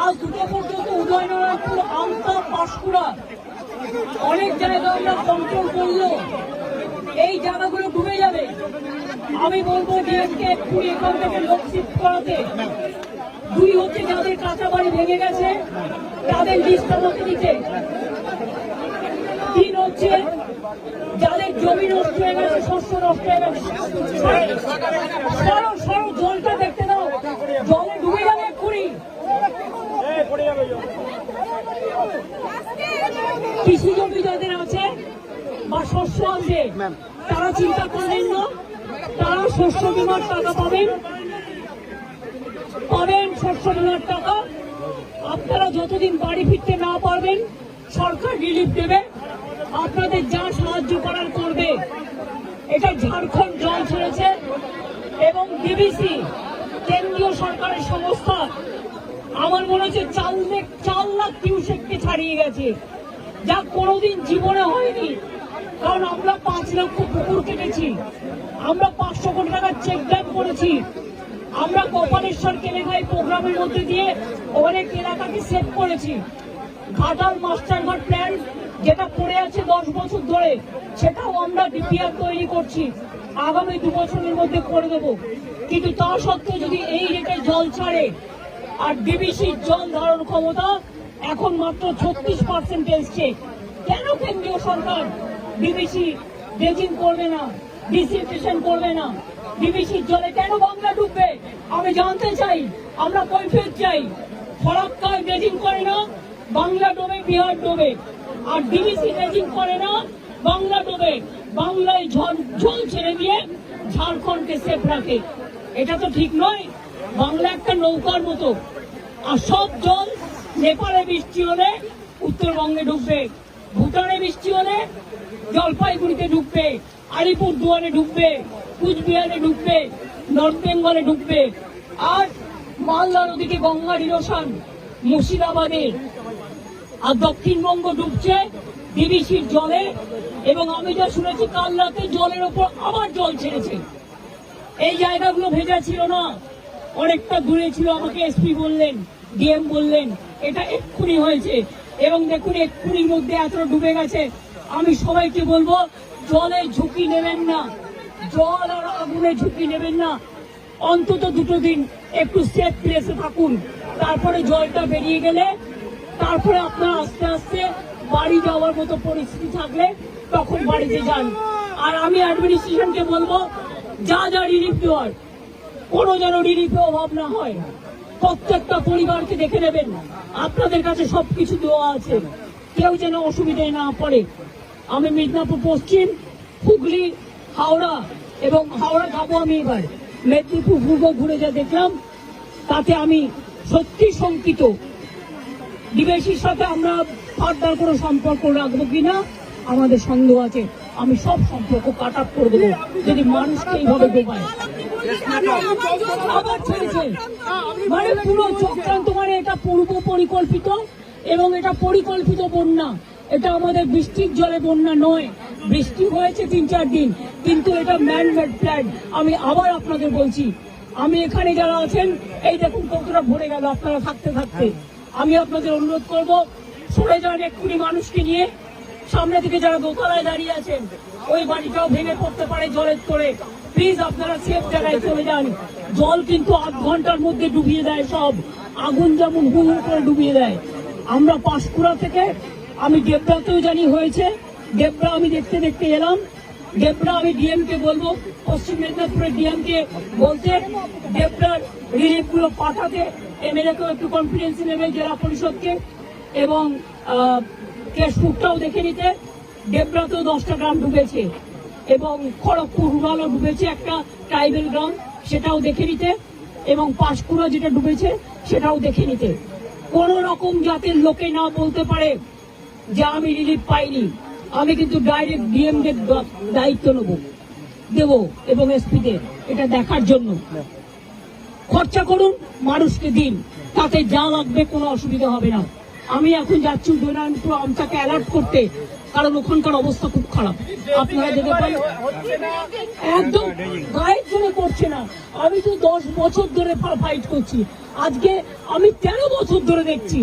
আজ দুটো পর্যন্ত উদয়নারায়ণপুর, আমতা, পাঁশকুড়া অনেক জায়গা আমরা কন্ট্রোল করলো, এই জায়গাগুলো ডুবে যাবে। আমি বলবো ডিএমকে এক্ষুনি এখান থেকে লোক শিফট করাতে। দুই হচ্ছে যাদের কাঁচা বাড়ি ভেঙে গেছে তাদের লিস্ট আমাকে দিতে। তিন হচ্ছে যাদের জমি নষ্ট হয়ে গেছে, শস্য নষ্ট হয়ে গেছে, সরো জলটা দেখতে দাও, জলে ডুবে যাবে এক্ষুনি। কৃষি জমি যাদের আছে বা শস্য আছে তারা চিন্তা করেন না, তারা শস্য বীমার টাকা পাবেন, শস্য বীমার টাকা। আপনারা যতদিন বাড়ি ফিরতে না পারবেন সরকার রিলিফ দেবে, আপনাদের যা সাহায্য করার করবে। এটা ঝাড়খণ্ড জল ছেড়েছে এবং ডিবিসি কেন্দ্রীয় সরকারের সংস্থা আমার মনে হচ্ছে 4 লাখ কিউসেককে ছাড়িয়ে গেছে, যা কোনোদিন জীবনে হয়নি। কারণ আমরা 5 লক্ষ পুকুর কেটেছি, আমরা 500 কোটি টাকার চেক ড্যাম করেছি, আমরা কপালেশ্বর কেলেঘাই প্রোগ্রামের মধ্যে দিয়ে অনেক এলাকাকে সেভ করেছি। ঘাটাল মাস্টারঘাট প্ল্যান যেটা পড়ে আছে 10 বছর ধরে, সেটাও আমরা ডিপিআর তৈরি করছি, আগামী 2 বছরের মধ্যে করে দেব। কিন্তু তা সত্ত্বেও যদি এই রেটে জল ছাড়ে, আর ডিবিসির জল ধারণ ক্ষমতা এখন মাত্র 36% এসছে, কেন কেন্দ্রীয় সরকার ডিবিসি ড্রেজিং করবে না, ডিসিলটেশন করবে না? ডিবিসির জলে কেন বাংলা ডুববে আমি জানতে চাই, আমরা কৈফিয়ত চাই। ফরাক্কায় ড্রেজিং করে না, বাংলা ডোবে, বিহার ডোবে। আর ডিবিসি ড্রেজিং করে না, বাংলা ডোবে, বাংলায় জল ছেড়ে দিয়ে ঝাড়খণ্ডকে সেফ রাখে। এটা তো ঠিক নয়। বাংলা একটা নৌকার মতো, আর সব জল নেপালে বৃষ্টি হলে উত্তরবঙ্গে ঢুকবে, ভুটানে বৃষ্টি হলে জলপাইগুড়িতে ঢুকবে, আলিপুরদুয়ারে ঢুকবে, কুচবিহারে ঢুকবে, নর্থ বেঙ্গলে ঢুকবে। আর মালদা নদীকে গঙ্গার ইরোশন মুর্শিদাবাদে, আর দক্ষিণবঙ্গ ডুবছে ডিবিসির জলে। এবং আমি যা শুনেছি কাল রাতে জলের ওপর আবার জল ছেড়েছে। এই জায়গাগুলো ভেজা ছিল না, অনেকটা দূরে ছিল, আমাকে এসপি বললেন, ডিএম বললেন এটা এক্ষুনি হয়েছে। এবং দেখুন এক্ষুনির মধ্যে এতটা ডুবে গেছে। আমি সবাইকে বলবো জলে ঝুঁকি নেবেন না, জল আর আগুনে ঝুঁকি নেবেন না। অন্তত 2 দিন একটু সেফ প্লেসে থাকুন, তারপরে জলটা বেরিয়ে গেলে তারপরে আপনারা আস্তে আস্তে বাড়ি যাওয়ার মতো পরিস্থিতি থাকলে তখন বাড়িতে যান। আর আমি অ্যাডমিনিস্ট্রেশনকে বলবো যা রিলিফ দেওয়ার কোনো যেন রিলিফে অভাব না হয়। প্রত্যেকটা পরিবারকে দেখে নেবেন, আপনাদের কাছে সবকিছু দেওয়া আছে, কেউ যেন অসুবিধায় না পড়ে। আমি মিদনাপুর পশ্চিম, হুগলি, হাওড়া এবং হাওড়া যাবো আমি এবার, মেদিনীপুর পূর্ব ঘুরে যা দেখলাম তাতে আমি সত্যি শঙ্কিত। ডিবিসির সাথে আমরা ফার্দার কোনো সম্পর্ক রাখবো কিনা আমাদের সন্দেহ আছে। আমি সব সম্পর্ক কাট আপ করে দেবো যদি মানুষকে এইভাবে ডোবায়। আবার ছেড়েছে মানে পুরো চক্রান্ত, মানে এটা পূর্ব পরিকল্পিত এবং এটা পরিকল্পিত বন্যা। এটা আমাদের বৃষ্টির জলে বন্যা নয়, বৃষ্টি হয়েছে 3-4 দিন, কিন্তু এটা ম্যান মেড প্ল্যান। আমি আবার আপনাদের বলছি, আমি এখানে যারা আছেন এই দেখুন কতটা ভরে গেল আপনারা থাকতে থাকতে। আমি আপনাদের অনুরোধ করব সরে যান এক্ষুনি মানুষকে নিয়ে। সামনে থেকে যারা দোতলায় দাঁড়িয়ে আছেন ওই বাড়িটাও ভেঙে পড়তে পারে জলের তোড়ে, প্লিজ আপনারা সেফ জায়গায় চলে যান। জল কিন্তু 8 ঘন্টার মধ্যে ডুবিয়ে দেয় সব, আগুন যেমন হু হু করে ডুবিয়ে দেয়। আমরা পাঁশকুড়া থেকে, আমি ডেবরাতেও জানি হয়েছে, ডেবরা আমি দেখতে দেখতে এলাম। ডেবরা আমি ডিএমকে বলবো, পশ্চিম মেদিনীপুরের ডিএমকে বলতে ডেবরার রিলিফ গুলো পাঠাতে, এমএলএকেও একটু কনফিডেন্স নেবে, জেলা পরিষদকে, এবং কেশপুরটাও দেখে নিতে। ডেবরাতেও 10টা গ্রাম ডুবেছে এবং খড়গপুর রুরালও ডুবেছে, একটা ট্রাইবেল গ্রাম, সেটাও দেখে নিতে। এবং পাঁশকুড়া যেটা ডুবেছে সেটাও দেখে নিতে। কোন রকম জাতের লোকে না বলতে পারে যে আমি রিলিফ পাইনি। আমি কিন্তু ডাইরেক্ট ডিএম দের দায়িত্ব দেব এবং এসপিদের এটা দেখার জন্য। খরচা করুন, মানুষকে দিন, তাতে যা লাগবে কোনো অসুবিধা হবে না। আমি এখন যাচ্ছি উদয়নারায়ণপুর আমটাকে অ্যালার্ট করতে, কারণ ওখানকার অবস্থা খুব খারাপ। আপনারা যেতে পারেন, একদম গায়ের জন্য করছে না। আমি তো 10 বছর ধরে ফাইট করছি, আজকে আমি 13 বছর ধরে দেখছি।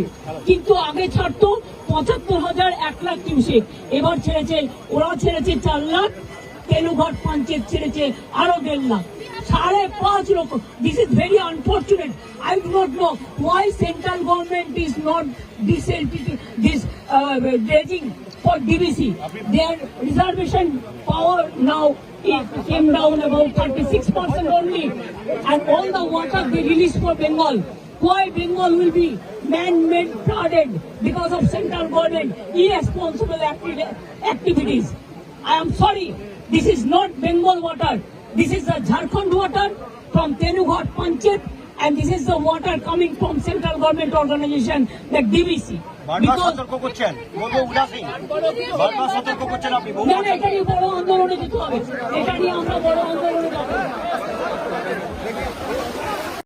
কিন্তু আগে ছাড়তো 75,000 1 লাখ কিউসেক, এবার ছেড়েছে, ওরা ছেড়েছে 4 লাখ, তেনুঘাট পঞ্চায়েত ছেড়েছে আরো 1.5 লাখ, 5.5 লক্ষ। This is very unfortunate. I do not know why central government is not this dredging for DBC. Their reservation power now it came down about 36% only, and all the water they release for Bengal. Why Bengal will be man-made flooded because of central government irresponsible activities? I am sorry, this is not Bengal water. This is the Jharkhand water from Tenughat Panchayat, and this is the water coming from central government organization, the DBC. বারবার সতর্ক করছেন, বহু উদাসীন, বারবার সতর্ক করছেন আপনি। না, এটা নিয়ে বড় আন্দোলনে যেতে হবে, এটা নিয়ে আমরা বড় আন্দোলনে যাবো।